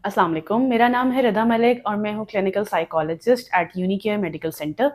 अस्सलाम वालेकुम, मेरा नाम है रदा मलिक और मैं हूँ clinical psychologist at Unicare Medical Centre.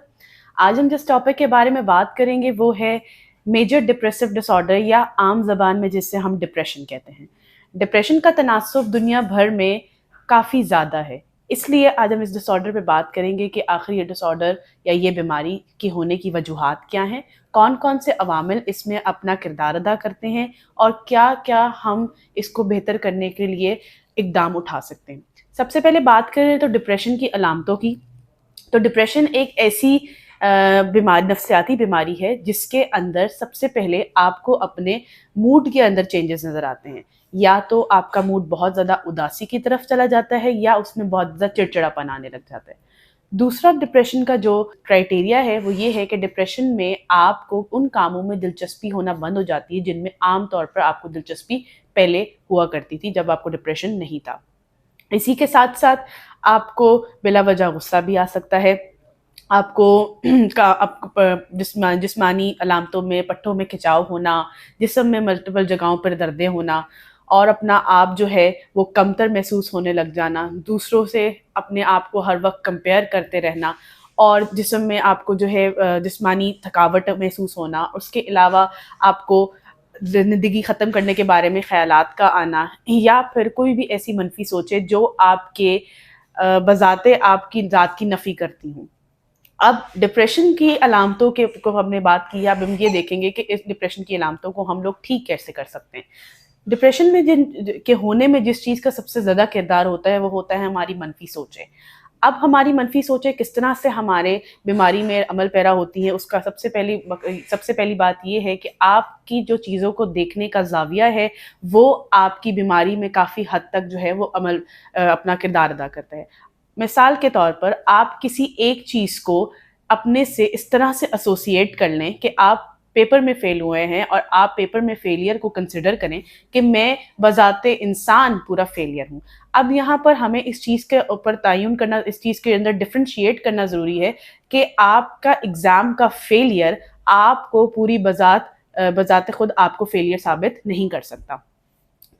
आज हम जिस टॉपिक के बारे में बात करेंगे वो है मेजर डिप्रेसिव डिसऑर्डर या आम ज़बान में जिसे हम डिप्रेशन कहते हैं। डिप्रेशन का तनासुब दुनिया भर में काफ़ी ज़्यादा है, इसलिए आज हम इस डिसऑर्डर पे बात करेंगे कि आखिर ये डिसऑर्डर या ये बीमारी की होने की वजूहात क्या हैं, कौन कौन से अवामिल इसमें अपना किरदार अदा करते हैं और क्या क्या हम इसको बेहतर करने के लिए इकदाम उठा सकते हैं। सबसे पहले बात करें तो डिप्रेशन की अलामतों की, तो डिप्रेशन एक ऐसी बीमारी, नफ्सियाती बीमारी है जिसके अंदर सबसे पहले आपको अपने मूड के अंदर चेंजेस नज़र आते हैं। या तो आपका मूड बहुत ज़्यादा उदासी की तरफ चला जाता है या उसमें बहुत ज़्यादा चिड़चिड़ापन आने लग जाता है। दूसरा डिप्रेशन का जो क्राइटेरिया है वो ये है कि डिप्रेशन में आपको उन कामों में दिलचस्पी होना बंद हो जाती है जिनमें आम तौर पर आपको दिलचस्पी पहले हुआ करती थी जब आपको डिप्रेशन नहीं था। इसी के साथ साथ आपको बिला वजह गुस्सा भी आ सकता है। आपको जिस्मानी अलामतों में, पट्टों में खिंचाव होना, जिस्म में मल्टीपल जगहों पर दर्दें होना और अपना आप जो है वो कमतर महसूस होने लग जाना, दूसरों से अपने आप को हर वक्त कंपेयर करते रहना और जिस्म में आपको जो है जिस्मानी थकावट महसूस होना। उसके अलावा आपको ज़िंदगी ख़त्म करने के बारे में ख़यालात का आना या फिर कोई भी ऐसी मनफी सोचें जो आपके बज़ाते आपकी ज़ात की नफ़ी करती हूँ। अब डिप्रेशन की अलामतों के को हमने बात की, अब हम ये देखेंगे कि इस डिप्रेशन की अलामतों को हम लोग ठीक कैसे कर सकते हैं। डिप्रेशन में के होने में जिस चीज़ का सबसे ज़्यादा किरदार होता है वो होता है हमारी मनफी सोचें। अब हमारी मनफी सोचें किस तरह से हमारे बीमारी में अमल पैरा होती हैं, उसका सबसे पहली बात ये है कि आपकी जो चीज़ों को देखने का ज़ाविया है वो आपकी बीमारी में काफ़ी हद तक जो है वो अपना किरदार अदा करता है। मिसाल के तौर पर आप किसी एक चीज़ को अपने से इस तरह से एसोसिएट कर लें कि आप पेपर में फ़ेल हुए हैं और आप पेपर में फेलियर को कंसिडर करें कि मैं बज़ाते इंसान पूरा फेलियर हूँ। अब यहाँ पर हमें इस चीज़ के ऊपर तयन करना, इस चीज़ के अंदर डिफ्रेंशिएट करना ज़रूरी है कि आपका एग्ज़ाम का फेलियर आपको पूरी बज़ाते खुद आपको फेलियर साबित नहीं कर सकता।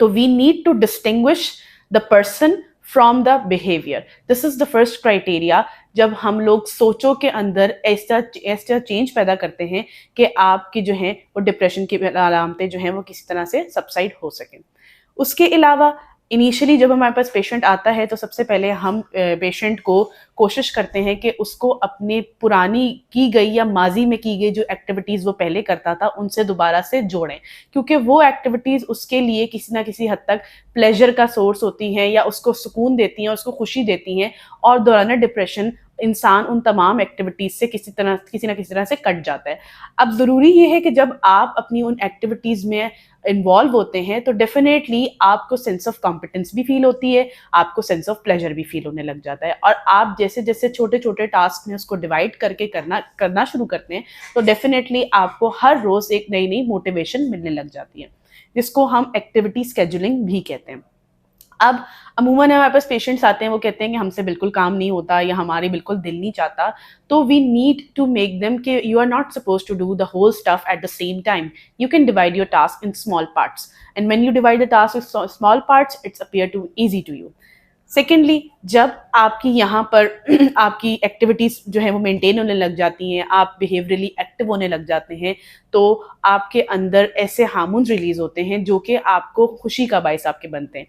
तो we need to distinguish the person from the behaviour. This is the first criteria जब हम लोग सोचों के अंदर ऐसा चेंज पैदा करते हैं कि आपकी जो है वो डिप्रेशन की अलामतें जो हैं वो किसी तरह से सबसाइड हो सकें। उसके अलावा इनिशियली जब हमारे पास पेशेंट आता है तो सबसे पहले हम पेशेंट को कोशिश करते हैं कि उसको अपनी पुरानी की गई या माजी में की गई जो एक्टिविटीज़ वो पहले करता था उनसे दोबारा से जोड़ें, क्योंकि वो एक्टिविटीज़ उसके लिए किसी ना किसी हद तक प्लेजर का सोर्स होती हैं या उसको सुकून देती हैं, उसको खुशी देती हैं और दौरान डिप्रेशन इंसान उन तमाम एक्टिविटीज़ से किसी ना किसी तरह से कट जाता है। अब ज़रूरी ये है कि जब आप अपनी उन एक्टिविटीज़ में इन्वॉल्व होते हैं तो डेफिनेटली आपको सेंस ऑफ कॉम्पिटेंस भी फील होती है, आपको सेंस ऑफ प्लेजर भी फील होने लग जाता है और आप जैसे जैसे छोटे छोटे टास्क में उसको डिवाइड करके करना शुरू करते हैं तो डेफिनेटली आपको हर रोज़ एक नई नई मोटिवेशन मिलने लग जाती है, जिसको हम एक्टिविटी स्केजुलिंग भी कहते हैं। अब अमूमन हमारे पास पेशेंट्स आते हैं, वो कहते हैं कि हमसे बिल्कुल काम नहीं होता या हमारे बिल्कुल दिल नहीं चाहता, तो we need to make them कि you are not suppose to do the whole stuff at the same time. You can divide your task in small parts and when you divide the task in small parts it's appear to easy to you. Secondly, जब आपकी यहाँ पर आपकी activities जो है वो maintain होने लग जाती हैं, आप बिहेवियरली एक्टिव होने लग जाते हैं, तो आपके अंदर ऐसे हार्मोन्स रिलीज़ होते हैं जो कि आपको खुशी का बायस आपके बनते हैं।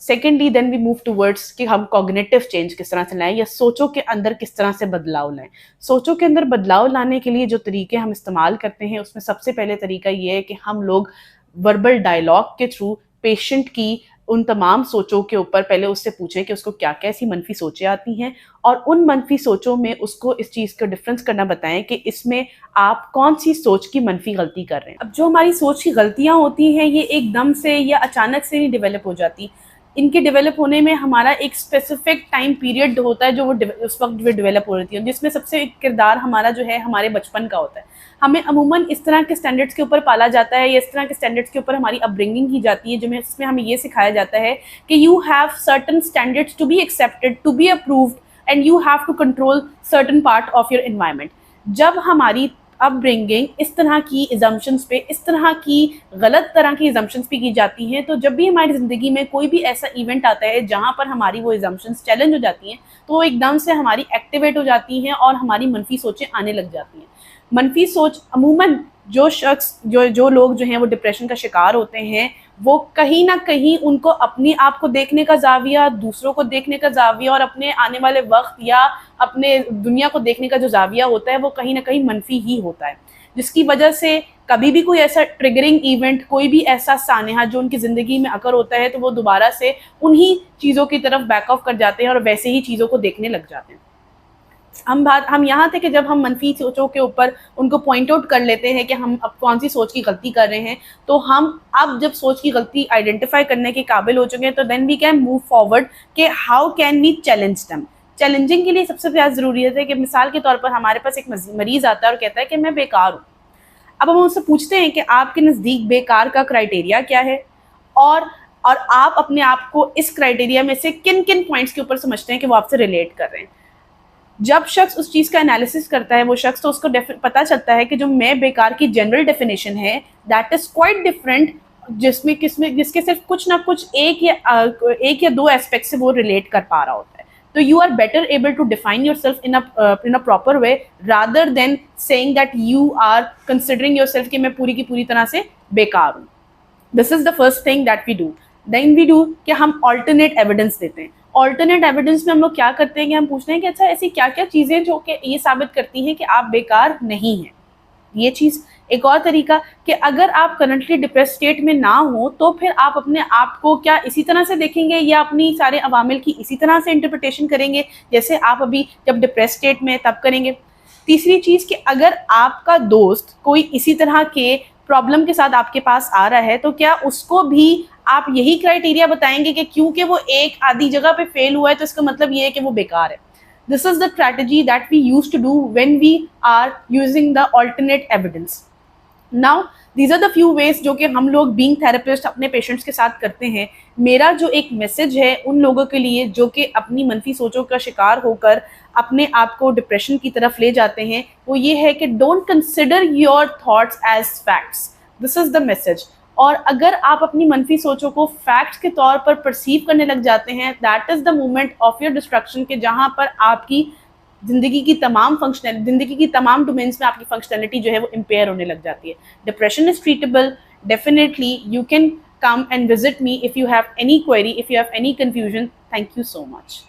Secondly then we move towards कि हम कॉग्निटिव चेंज किस तरह से लाएं या सोचों के अंदर किस तरह से बदलाव लाएं। सोचों के अंदर बदलाव लाने के लिए जो तरीके हम इस्तेमाल करते हैं उसमें सबसे पहले तरीका ये है कि हम लोग वर्बल डायलॉग के थ्रू पेशेंट की उन तमाम सोचों के ऊपर पहले उससे पूछें कि उसको क्या क्या ऐसी मनफी सोचें आती हैं और उन मनफी सोचों में उसको इस चीज़ का डिफरेंस करना बताएं कि इसमें आप कौन सी सोच की मनफी गलती कर रहे हैं। अब जो हमारी सोच की गलतियां होती हैं ये एकदम से या अचानक से नहीं डेवलप हो जाती, इनके डेवलप होने में हमारा एक स्पेसिफिक टाइम पीरियड होता है जो वो उस वक्त जो डेवलप हो रही है, जिसमें सबसे किरदार हमारा जो है हमारे बचपन का होता है। हमें अमूमन इस तरह के स्टैंडर्ड्स के ऊपर पाला जाता है या इस तरह के स्टैंडर्ड्स के ऊपर हमारी अपब्रिंगिंग की जाती है जिसमें हमें ये सिखाया जाता है कि you have certain standards to be accepted, to be approved and you have to control certain part of your environment. जब हमारी اپ برنگنگ اس طرح کی ایزمپشنس پہ، اس طرح کی غلط طرح کی ایزمپشنس بھی کی جاتی ہیں. تو جب بھی ہماری زندگی میں کوئی بھی ایسا ایونٹ آتا ہے جہاں پر ہماری وہ ایزمپشنس چیلنج ہو جاتی ہیں تو وہ ایک دم سے ہماری ایکٹیویٹ ہو جاتی ہیں اور ہماری منفی سوچیں آنے لگ جاتی ہیں. منفی سوچ عموماً جو لوگ جو ہیں وہ ڈپریشن کا شکار ہوتے ہیں، وہ کہیں نہ کہیں ان کو اپنے آپ کو دیکھنے کا زاویہ، دوسروں کو دیکھنے کا زاویہ اور اپنے آنے والے وقت یا اپنے دنیا کو دیکھنے کا جو زاویہ ہوتا ہے وہ کہیں نہ کہیں منفی ہی ہوتا ہے، جس کی وجہ سے کبھی بھی کوئی ایسا ٹریگرنگ ایونٹ، کوئی بھی ایسا سانحہ جو ان کی زندگی میں اکر ہوتا ہے تو وہ دوبارہ سے انہی چیزوں کی طرف بیک آف کر جاتے ہیں اور ویسے ہی چیزوں کو دیکھنے لگ جاتے ہیں. ہم یہاں تھے کہ جب ہم منفی سوچوں کے اوپر ان کو پوائنٹ آؤٹ کر لیتے ہیں کہ ہم اب کون سی سوچ کی غلطی کر رہے ہیں، تو ہم اب جب سوچ کی غلطی آئیڈینٹیفائی کرنے کے قابل ہو چکے ہیں تو then we can move forward کہ how can we challenge them. Challenging کے لیے سب سے زیادہ ضروریت ہے کہ مثال کے طور پر ہمارے پاس ایک مریض آتا ہے اور کہتا ہے کہ میں بیکار ہوں. اب ہم اس سے پوچھتے ہیں کہ آپ کے نزدیک بیکار کا کرائٹیریا کیا ہے، اور آپ اپنے آپ کو اس کرائٹیریا میں سے کن کن پوائنٹس کے اوپر سمجھتے ہیں کہ وہ آپ سے ریلیٹ کر رہے ہیں. جب شخص اس چیز کا انالیسس کرتا ہے وہ شخص تو اس کو پتہ چلتا ہے کہ جو میں بیکار کی جنرل ڈیفینیشن ہے دیٹ از کوائٹ ڈفرینٹ، جس کے صرف کچھ نہ کچھ ایک یا دو ایسپیکٹ سے وہ ریلیٹ کر پا رہا ہوتا ہے. تو you are better able to define your self in a proper way rather than seeing that you are considering your self کہ میں پوری کی پوری طرح سے بیکار ہوں. This is the first thing that we do. Then we do کہ ہم آلٹرنیٹ ایویڈنس دیتے ہیں. آلٹرنیٹ ایویڈنس میں ہم لوگ کیا کرتے ہیں کہ ہم پوچھتے ہیں کہ اچھا ایسی کیا کیا چیزیں جو کہ یہ ثابت کرتی ہیں کہ آپ بیکار نہیں ہیں. یہ چیز ایک اور طریقہ کہ اگر آپ کرنٹلی ڈپریس اسٹیٹ میں نہ ہوں تو پھر آپ اپنے آپ کو کیا اسی طرح سے دیکھیں گے یا اپنی سارے عوامل کی اسی طرح سے انٹرپریٹیشن کریں گے جیسے آپ ابھی جب ڈپریس اسٹیٹ میں تب کریں گے. تیسری چیز کہ اگر آپ کا دوست کوئی اسی طرح کے پرابلم کے ساتھ آپ کے پاس آ رہا ہے تو کیا اس کو بھی آپ یہی کرائٹیریا بتائیں گے کہ کیونکہ وہ ایک آدھی جگہ پہ فیل ہوا ہے تو اس کا مطلب یہ ہے کہ وہ بیکار ہے. This is the strategy that we used to do when we are using the alternate evidence. Now, these are the few ways جو کہ ہم لوگ being therapist اپنے پیشنٹس کے ساتھ کرتے ہیں. میرا جو ایک میسج ہے ان لوگوں کے لیے جو کہ اپنی منفی سوچوں کا شکار ہو کر اپنے آپ کو ڈپریشن کی طرف لے جاتے ہیں وہ یہ ہے کہ don't consider your thoughts as facts. This is the message. اور اگر آپ اپنی منفی سوچوں کو فیکٹس کے طور پر پرسیو کرنے لگ جاتے ہیں that is the moment of your destruction کہ جہاں پر آپ کی زندگی کی تمام ڈومینس میں آپ کی فنکشنلٹی جو ہے وہ امپیئر ہونے لگ جاتی ہے. Depression is treatable. Definitely you can come and visit me if you have any query, if you have any confusion. Thank you so much.